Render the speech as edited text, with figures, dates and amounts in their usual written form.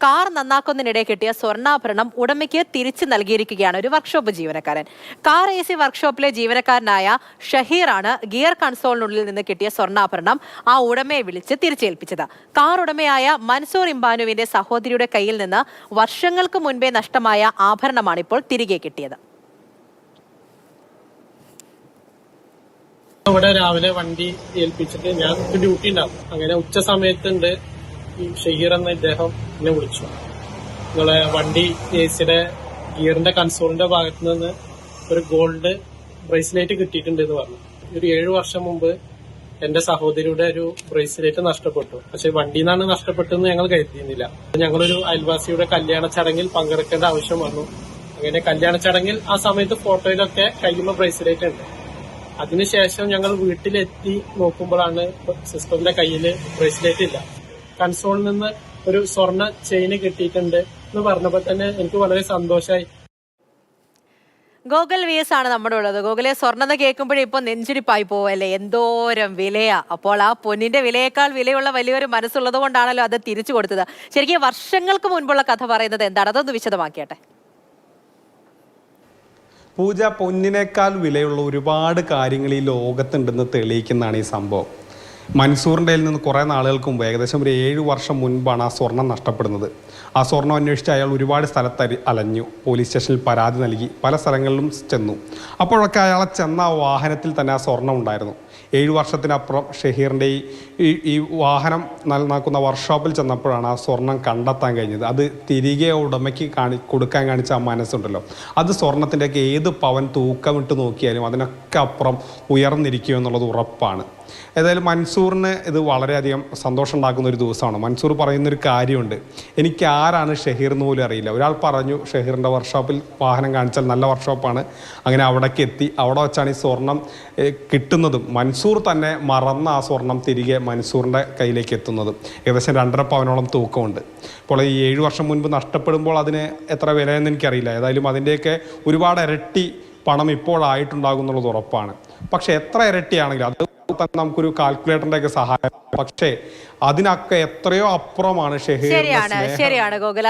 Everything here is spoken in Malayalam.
കാർ നന്നാക്കുന്നതിനിടെ കിട്ടിയ സ്വർണ്ണാഭരണം ഉടമയ്ക്ക് തിരിച്ചു നൽകിയിരിക്കുകയാണ് ഒരു വർക്ക്ഷോപ്പ് ജീവനക്കാരൻ. കാർ AC വർക്ക്ഷോപ്പിലെ ജീവനക്കാരനായ ഷഹീറാണ് ഗിയർ കൺസോളിനുള്ളിൽ നിന്ന് കിട്ടിയ സ്വർണ്ണാഭരണം ആ ഉടമയെ വിളിച്ച് തിരിച്ചേൽപ്പിച്ചത്. കാർ ഉടമയായ മൻസൂർ ഇംബാനുവിന്റെ സഹോദരിയുടെ കയ്യിൽ നിന്ന് വർഷങ്ങൾക്ക് മുൻപേ നഷ്ടമായ ആഭരണമാണ് ഇപ്പോൾ തിരികെ കിട്ടിയത്. ഇവിടെ രാവിലെ വണ്ടി ഏൽപ്പിച്ചിട്ട് ഞാൻ ഡ്യൂട്ടി ഉണ്ടാവും. അങ്ങനെ ഉച്ച സമയത്തുണ്ട് ഈ ഷഹീർ എന്ന ഇദ്ദേഹം എന്നെ വിളിച്ചു. നിങ്ങളെ വണ്ടി AC-യുടെ ഗിയറിന്റെ കൺസോളിന്റെ ഭാഗത്ത് നിന്ന് ഒരു ഗോൾഡ് ബ്രേസ്ലെറ്റ് കിട്ടിയിട്ടുണ്ട് എന്ന് പറഞ്ഞു. ഒരു 7 വർഷം മുമ്പ് എന്റെ സഹോദരിയുടെ ഒരു ബ്രേസ്ലെറ്റ് നഷ്ടപ്പെട്ടു. പക്ഷെ വണ്ടിയിൽ നിന്നാണ് നഷ്ടപ്പെട്ടതെന്ന് ഞങ്ങൾ കരുതിയിരുന്നില്ല. ഞങ്ങളൊരു അയൽവാസിയുടെ കല്യാണ ചടങ്ങിൽ പങ്കെടുക്കേണ്ട ആവശ്യം വന്നു. അങ്ങനെ കല്യാണ ചടങ്ങിൽ ആ സമയത്ത് ഫോട്ടോയിലൊക്കെ കയ്യുമ്പോ ബ്രേസ്ലെറ്റ് ഉണ്ട്. അതിനുശേഷം ഞങ്ങൾ വീട്ടിലെത്തി നോക്കുമ്പോഴാണ് സിസ്റ്ററിന്റെ കയ്യിൽ ബ്രേസ്ലെറ്റ് ഇല്ല. കൺസോളിൽ നിന്ന് ഒരു സ്വർണ്ണ ചെയിന് കിട്ടിയിട്ടുണ്ട് എന്ന് പറഞ്ഞപ്പോൾ തന്നെ എനിക്ക് വളരെ സന്തോഷമായി. ഗോകുൽ VS ആണ് നമ്മുടെ ഉള്ളത്. ഗോകുലെ, സ്വർണ്ണം കേൾക്കുമ്പോഴേ ഇപ്പൊ നെഞ്ചിരിപ്പായി പോവല്ലേ, എന്തോരം വിലയാ. അപ്പോൾ ആ പൊന്നിന്റെ വിലയേക്കാൾ വിലയുള്ള വലിയൊരു മനസ്സുള്ളത് കൊണ്ടാണല്ലോ അത് തിരിച്ചു കൊടുത്തത്. ശരിക്കും വർഷങ്ങൾക്ക് മുൻപുള്ള കഥ പറയുന്നത് എന്താണ്? അതൊന്ന് വിശദമാക്കിയട്ടെ. പൂജ, പൊന്നിനേക്കാൾ വിലയുള്ള ഒരുപാട് കാര്യങ്ങൾ ഈ ലോകത്തുണ്ടെന്ന് തെളിയിക്കുന്നതാണ് ഈ സംഭവം. മൻസൂറിൻ്റെ നിന്ന് കുറേ നാളുകൾക്ക് മുമ്പ്, ഏകദേശം ഒരു 7 വർഷം മുൻപാണ് ആ സ്വർണം നഷ്ടപ്പെടുന്നത്. ആ സ്വർണം അന്വേഷിച്ച് അയാൾ ഒരുപാട് സ്ഥലത്ത് അലഞ്ഞു, പോലീസ് സ്റ്റേഷനിൽ പരാതി നൽകി, പല സ്ഥലങ്ങളിലും ചെന്നു. അപ്പോഴൊക്കെ അയാളെ ചെന്ന ആ വാഹനത്തിൽ തന്നെ ആ സ്വർണം ഉണ്ടായിരുന്നു. 7 വർഷത്തിനപ്പുറം ഷഹീറിൻ്റെ ഈ വാഹനം നന്നാക്കുന്ന വർക്ക്ഷോപ്പിൽ ചെന്നപ്പോഴാണ് ആ സ്വർണം കണ്ടെത്താൻ കഴിഞ്ഞത്. അത് തിരികെ ഉടമയ്ക്ക് കൊടുക്കാൻ കാണിച്ച ആ മനസ്സുണ്ടല്ലോ, അത് സ്വർണത്തിൻ്റെയൊക്കെ ഏത് പവൻ തൂക്കമിട്ട് നോക്കിയാലും അതിനൊക്കെ അപ്പുറം ഉയർന്നിരിക്കും എന്നുള്ളത് ഉറപ്പാണ്. ഏതായാലും മൻസൂറിന് ഇത് വളരെയധികം സന്തോഷം ഉണ്ടാക്കുന്ന ഒരു ദിവസമാണ്. മൻസൂർ പറയുന്നൊരു കാര്യമുണ്ട്, എനിക്ക് ആരാണ് ഷഹീർ എന്ന് പോലും അറിയില്ല. ഒരാൾ പറഞ്ഞു ഷഹീറിൻ്റെ വർക്ക്ഷോപ്പിൽ വാഹനം കാണിച്ചാൽ നല്ല വർക്ക്ഷോപ്പാണ്. അങ്ങനെ അവിടേക്ക് എത്തി. അവിടെ വെച്ചാണ് ഈ സ്വർണം കിട്ടുന്നതും മൻസൂർ തന്നെ മറന്ന ആ സ്വർണം തിരികെ മൻസൂറിൻ്റെ കയ്യിലേക്ക് എത്തുന്നതും. ഏകദേശം 2.5 പവനോളം തൂക്കമുണ്ട്. അപ്പോൾ ഈ 7 വർഷം മുൻപ് നഷ്ടപ്പെടുമ്പോൾ അതിന് എത്ര വിലയെന്ന് എനിക്കറിയില്ല. ഏതായാലും അതിൻ്റെയൊക്കെ ഒരുപാട് ഇരട്ടി പണം ഇപ്പോഴായിട്ടുണ്ടാകും എന്നുള്ളത് ഉറപ്പാണ്. പക്ഷെ എത്ര ഇരട്ടിയാണെങ്കിലും അത് നമുക്കൊരു കാൽക്കുലേറ്ററിന്റെ ഒക്കെ സഹായം. പക്ഷേ അതിനൊക്കെ എത്രയോ അപ്പുറമാണ് ഷഹീർ. ശരിയാണ് ഗോകുൽ.